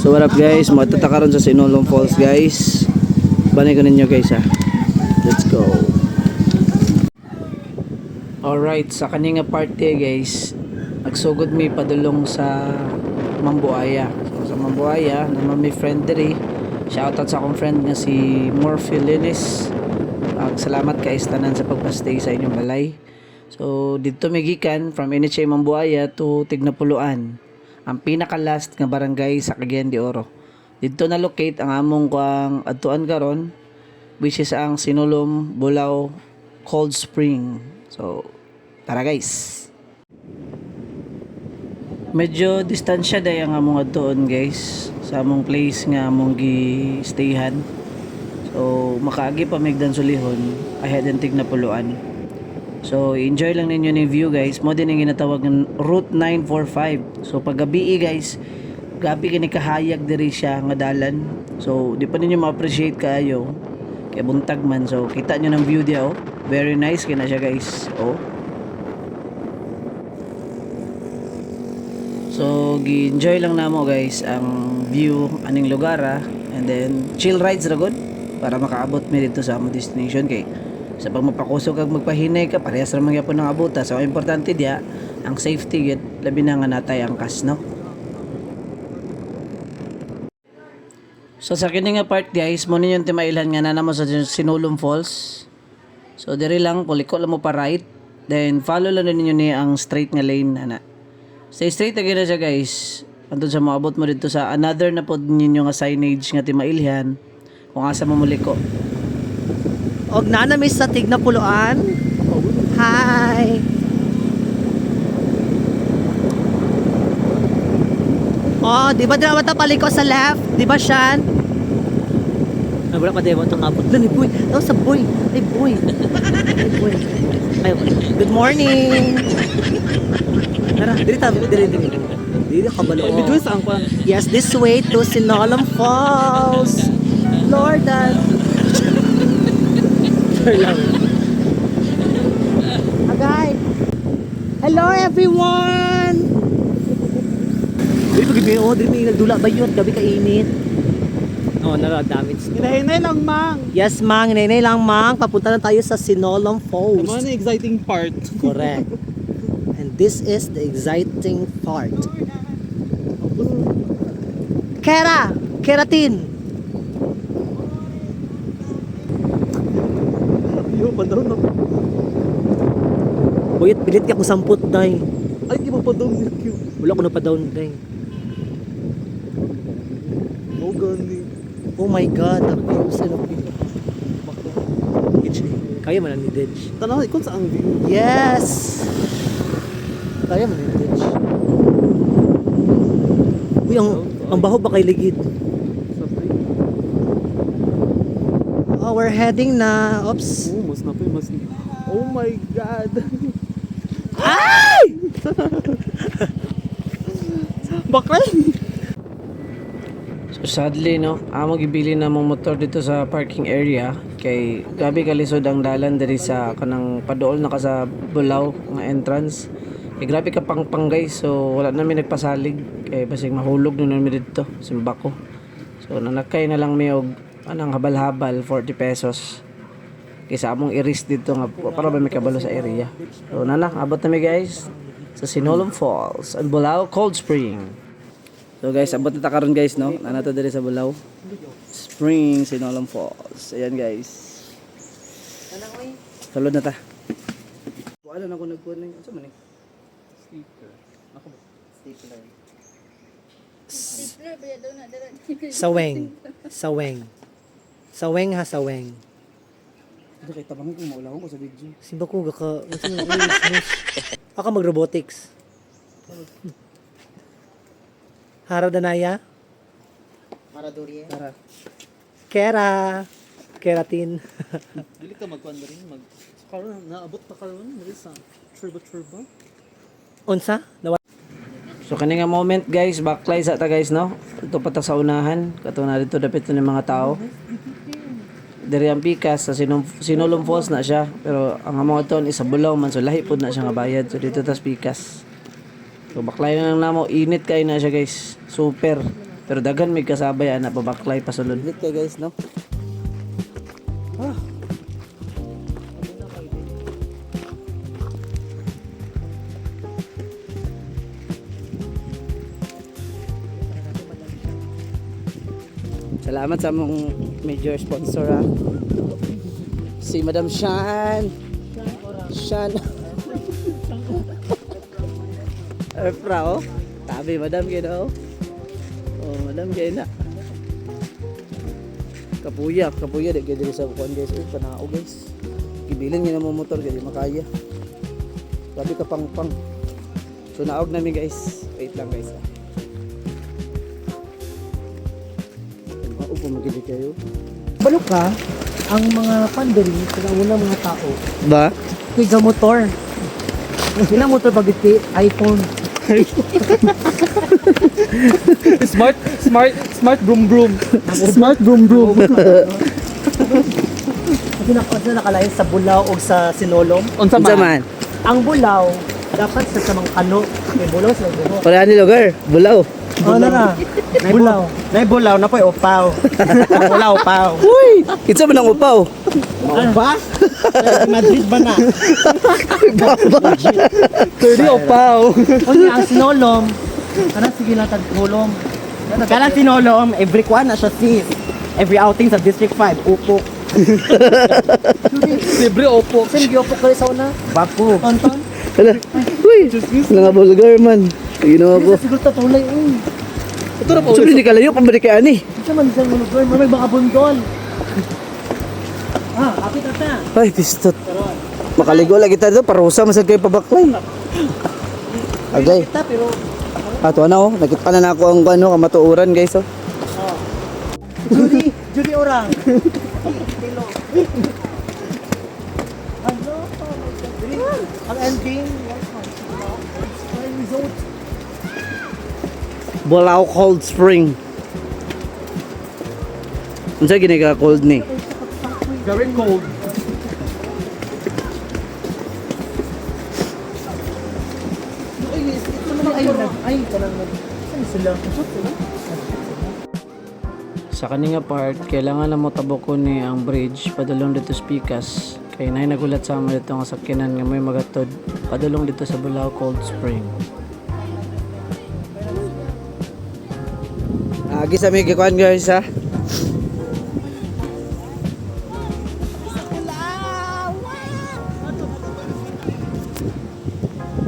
So what up guys, matatakaron sa Sinulong Falls guys. Banay ko ninyo guys ha. Let's go. Alright, sa kaninga party guys, nagsugod mi padulong sa Mambuaya. So sa Mambuaya, naman may friend diri. Shoutout sa akong friend nga si Morphe Linis. Salamat kay istanan sa pagpastay sa inyong balay. So dito migikan from NHA Mambuaya to Tignapuluan, ang pinaka last nga barangay sa Cagayan de Oro. Dito na locate ang among kuang adtuan karon, which is ang Sinulom Bulao Cold Spring. So tara guys. Medyo distansya day ang among adtuon guys sa among place nga among gi-stayhan. So makaagi pa migdan sulihon ahead and Tignapuluan. So enjoy lang ninyo ni view guys. Mo din ang ginatawag ng Route 945. So pag gabi guys, gabi kini kahayag diri siya nga dalan. So di pa ninyo ma-appreciate kaayo kay buntag man. So kita nyo ng view dia oh. Very nice kina siya guys. Oh. So gi-enjoy lang namo guys ang view aning lugar and then chill rides ra gud para makaabot mi dito sa among destination kay sa pag mapakusog kag magpahinay ka parehas ra man gyapon ang abuta. So importante dia ang safety gid labi na nga natay ang kas no. So sa kini nga part guys, mo ninyo timailan nga na namo sa Sinulom Falls. So diri lang kuliko lang mo pa right, then follow lang ninyo ni ang straight nga lane ana. Stay straight again na siya guys. Antod sa maabot mo dito sa another na pod ninyo nga signage nga timailhan kung asa mo muliko. Og nanami sa Tignapuluan. Hi. Oh, di ba dira mata paliko sa left? Di ba Shan? Ay, wala pa demo itong abot. Lani, boy. Daw sa boy. Ay, boy. Ay, boy. Ay, good morning. Tara, diri ta, diri. Diri kabalo. Dito saan pa? Yes, this way to Sinulom Falls. Lord, Agay. Hello everyone. Dili pag oh, dili may nagdula bayot, gabi ka init. Oo, damage. Hinahinay lang, mang. Yes, mang, inay lang mang. Papunta na tayo sa Sinulom Falls. Ano yung exciting part? Correct. And this is the exciting part. Keratin. Yo, pandaron na. Buyot, pilit ka kung samput, day. Ay, di ba pandaron nila Q? Wala ko na pa down, day. Oh, gani. Oh my God, ako sa kaya man ang Didge. Tanaw, ikon sa ang view. Yes! Kaya man ang Didge. Uy, ang baho ba kay ligid? Oh, we're heading na. Oops. Oh, mas na pa, mas. Oh my God. Ay! Bakla. So sadly no, amo gibili na mong motor dito sa parking area kay gabi kalisod ang dalan diri sa kanang paduol na ka sa Bulao nga entrance. Kay grabe ka pang guys, so wala na mi nagpasalig kay basig mahulog no mi dito simbako. So nanakay na lang mi og anang habal-habal 40 pesos. Kaysa among i-risk dito nga para ba may kabalo sa area. So nana, abot na mi guys sa Sinulom Falls and Bulao Cold Spring. So guys, abot na ta karon guys no. Nanato diri sa Bulao Spring Sinulom Falls. Ayan guys. Salud na ta. Wala na ko nagkuning. Unsa man ni? Sticker. Ako ba? Sticker. Saweng ha, saweng. Ito kay tabang ko maulawon ko sa video. Simba ko gaka. Ako mag-robotics. Hara Danaya. Tara. Keratin. Dili ka magkuhan na rin. Karon, naabot pa karon. Dili sa churba. Unsa? So kaninga moment guys, backlight sa ta guys no. Ito pa ta sa unahan, kato na dito dapit ni mga tao. Diri ang pikas sa Sinulom Falls na siya, pero ang among aton is sa Bulao man, so lahi pud na siya nga bayad. So dito tas pikas. So backlight na lang namo, init kay na siya guys. Super. Pero daghan may kasabay ana pabaklay pasulod. Lit kayo guys, no? Ah. Salamat sa mong major sponsor ha. Si Madam Shan. Shan. Erpra oh. Tabi Madam kayo oh. Madam kayo na. Kapuya di kaya diri sa bukuan guys. Oh, panao guys. Gibilin nga mo motor kaya di makaya. Grabe ka pang. So naog namin guys. Wait lang guys. Upo magili kayo. Balo ka, ang mga pandering, pinanguna mga tao, Ba? kiga motor. Sila motor bagiti iPhone. smart broom broom. Smart broom broom. Kasi nakalain sa Bulao o sa Sinolom. Unsa man? Ang Bulao, dapat sa samang kano. May Bulao sa buho. Wala ni lugar. Bulaw. Oh, na. Bulao. Nay bulaw na po upaw. Bulaw upaw. Uy, kitsa man ang upaw. Ano ba? Madrid ba na? Pwede upaw. O niya, ang Sinolom, kanang sige lang tagkulom. Kala Sinolom, every kwan na siya sis. Every outing sa District 5, upok. Libre opo. Saan giyopo kayo sa una? Baku. Tonton? Hala. Uy, mga bulgar man. Ginawa ko. Siguro tatulay eh. Ito na po. Sabi ni kalayo, pambalik kay ani. Ito man isang mulugor, may mga bundol. Kapit na. Ay, pistot. Makaligo lagi tayo. Parusa masag kayo pabaklay. Agay. Kita pero Ato na oh. Nakita na ako ang ano, kamatuuran guys oh. Judy orang. Ang ending. Resort. Bulao Cold Spring. Unsa gini ka cold ni? Very cold. Ay, kanang saan sila? Sa kaninga part, kailangan na mo tabokon ni ang bridge padulong dito sa Picas. Kay nay nagulat sa amo dito nga sakyanan nga may magatod padulong dito sa Bulao Cold Spring. Agi sa may gikuan guys ha.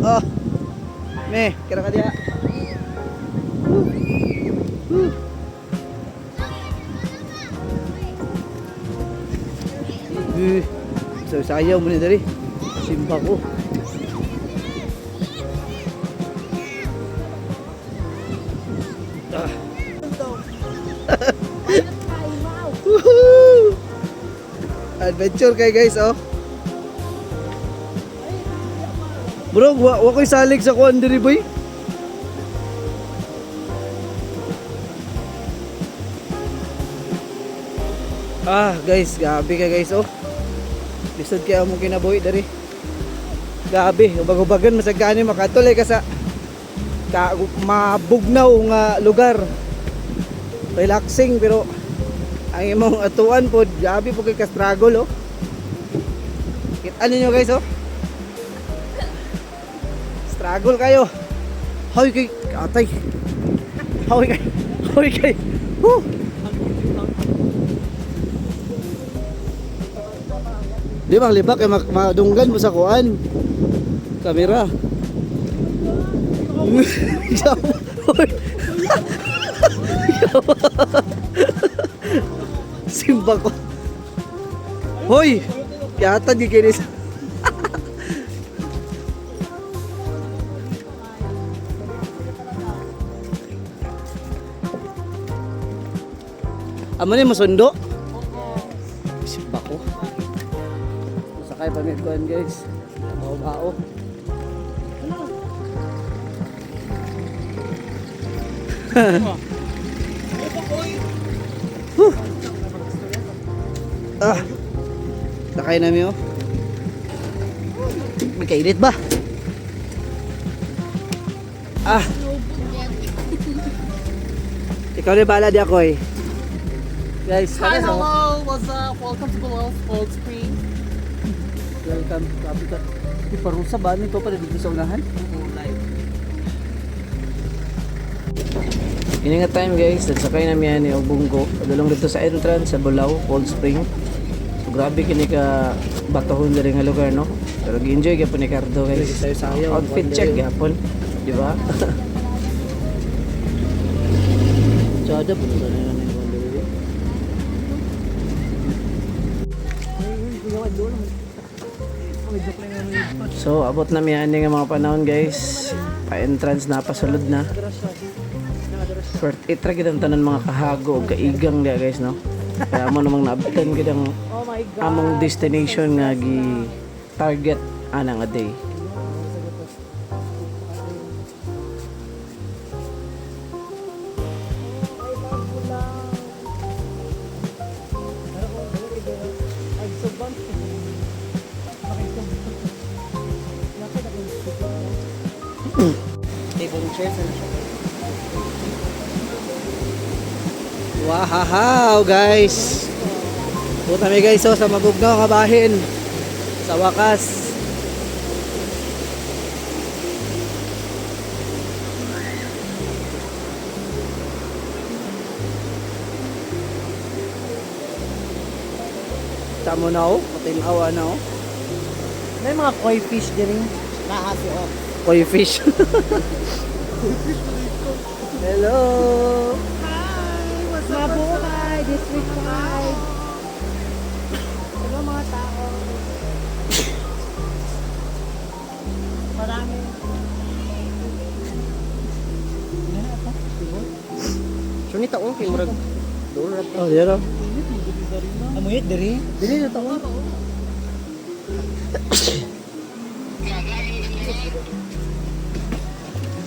Oh. Me, kira ka dia. So sayaw mo ni dari. Simba ko. Woohoo! Adventure kay guys oh. Bro, wa ko'y salig sa kuan diri boy. Guys, gabi ka guys oh. Lisod kaya mo kinabuhi dari. Gabi, ubag-ubagan masagani makatulay ka sa mabugnaw nga lugar. Relaxing pero ang imong atuan pod gabi po kay ka-struggle oh. Kita ninyo guys oh. Struggle kayo. Hoy kay atay. Hoy kay. Hoy kay. Di bang libak kay madunggan mo sa kuan. Kamera. Hoy. Simba ko. Hoy. Yata di kinis. Amo ni masundo? Simba ko. Sakay pa may kuan guys. Bao-bao. Sakay namin oh. May kainit ba? Ikaw rin bala di ako eh. Guys, Hi, kami sa... hello! What's up? Welcome to Below Cold Spring. Welcome. Grabe ka. Iparusa ba? Nito pa dito sa unahan? Live. Ini nga time guys, nagsakay namin yan ni Obungko. Padulong dito sa entrance sa Bulao, Cold Spring. So grabe kini ka batohon diri nga lugar no. Pero gi-enjoy gyapon ni Cardo guys. Outfit check gyapon, di ba? Sada po sa nila ni So abot na mi ani nga mga panahon guys. Pa-entrance na pasulod na. Short itra gid ang tanan mga kahago ug kaigang dia guys no. Kaya mo namang naabutan gid ang among destination nga gi target ana nga day. Table and chairs na siya. Wow guys. Puta mi guys sa Mabugnaw kabahin. Sa wakas. Tamo na oh, matinawa na oh. May mga koi fish din. Nakasi off. Koi fish. Hello. Mabuhay, District 5. Hello mga tao. Marami. So nito oh, kay murag doon Oh, yero. Amuyit diri. Dili na tawo.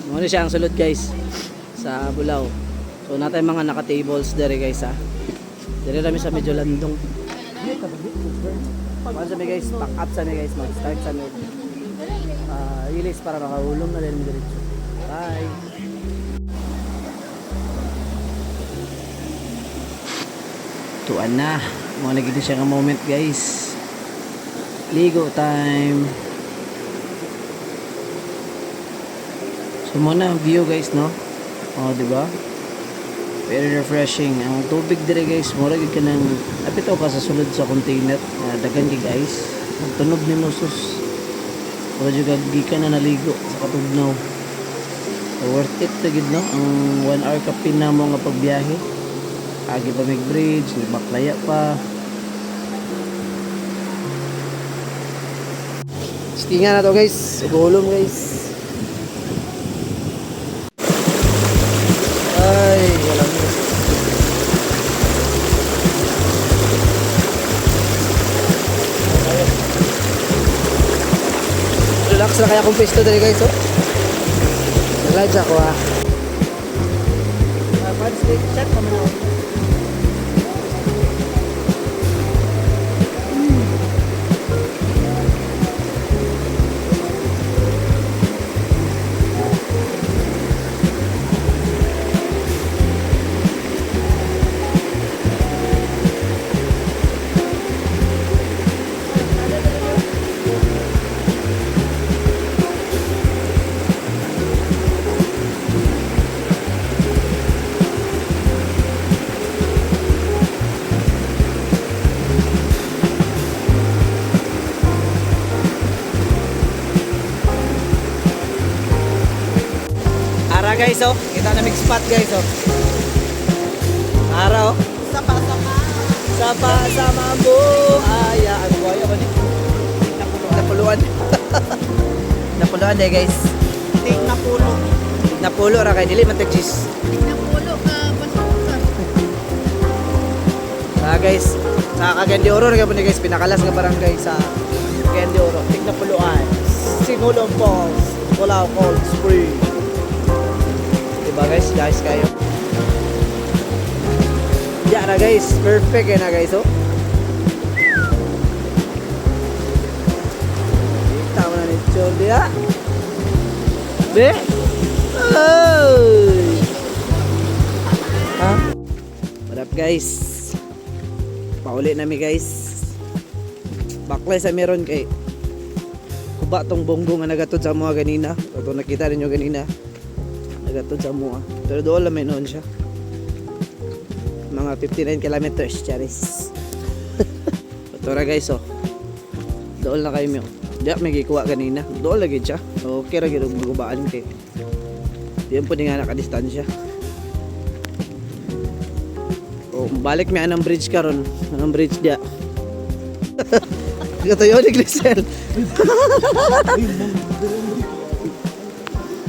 Mo ni siya ang sulod guys sa Bulao. So natay mga naka-tables dere guys ha. Dere rami sa medyo landong. Once sa guys, pack up sa guys, mag-start sa med. Release para makaulong na din diretso. Bye. Tuan na. Mga nagiging siya nga moment guys. Ligo time. So muna ang view guys no. Oh, di ba? Very refreshing. Ang tubig dire guys, mura gid kanang apito ka sa sulod sa container. Dagan gid guys. Magtunog ni nusus. Wala jud gikan na naligo sa katugnaw. So, worth it to gid no. Ang 1 hour ka pinamo nga pagbiyahe. Agi pa mig bridge, baklaya pa. Stingan na to guys. Ugulom guys. Ay, wala mo. Relax na kaya kung pesto dali guys, oh. Relax ako ha. Check pa mo. Ara guys, oh. Kita na mig spot guys, oh. Ara, oh. Sapa sama mo. Aya, ano ba yan ba ni? Napuluan. Napuluan deh guys. Take na pulo. Napulo ra kay dili man tag cheese. Napulo ka basta. Guys, sa Cagayan de Oro nga po ni guys, pinakalas nga barangay sa Cagayan de Oro. Tignapuluan. Singulong Falls. Bulao Cold Spring. Diba guys? Guys kayo. Diyan na guys. Perfect na guys, oh. Tama na ni Jordi, ha? Be? Ay! Ha? Guys, pauli nami guys. Baklay sa meron kay kuba tong bonggong nga nagatod sa mga ganina. Ito nakita ninyo ganina. Nagatod sa mga. Pero doon lang may noon siya. Mga 59 kilometers, charis. Ito ra guys, oh. Doon lang kayo mo. Di ako may gikuha kanina. Doon lagi siya. Okay ra gid magubaan kay. Diyan po nga nakadistansya. Oh, balik mi anang bridge karon. Anong bridge dia? Katayo ni Grisel.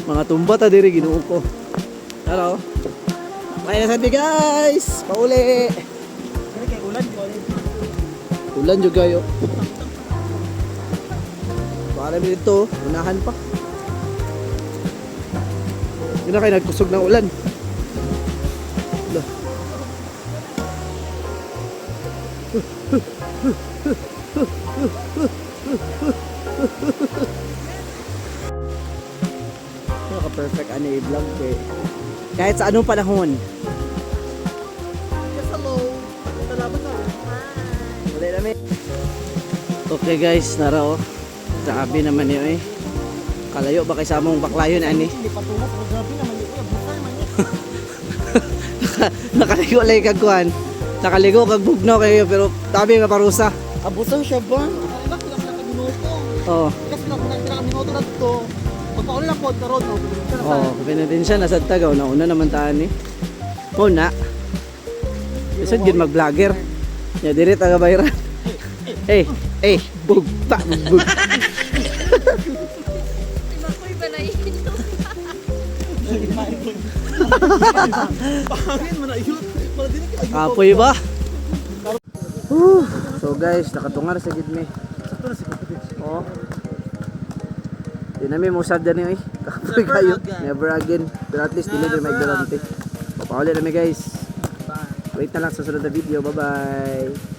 Mga tumba ta diri Ginoo ko. Hello. May nasabi guys. Pauli. Ulan juga yo. Para dito, unahan pa. Hindi na kayo nagkusog ng ulan. Loh. Naka-perfect ano i-vlog eh. Kahit sa anong panahon. Wala namin. Okay guys, nara oh. Grabe naman yun eh. Kalayo ba kay sa among baklayon ani? Nakaligo lang kag kuan. Nakaligo kag bugnaw kayo pero tabi nga parusa. Abusan siya ba? Ilang minuto. Oh. Kasi pinaka minuto na to. Pagpauli lang po karon no. Oh, pwede din siya nasa Tagaw na una naman taan ni. Oh na. Bisag gid mag-vlogger. Ya dire taga bayran. Bug ta bug. Makoy ba na yun? Pangin man na yun. Wala din ka. Apoy ba? So guys, nakatungar sa gid mi. Oh. Di namin mo sad dani eh. Kapoy kayo. Never again. Pero at least dili may garante. Pauli na mi guys. Wait na lang sa sunod na video. Bye-bye.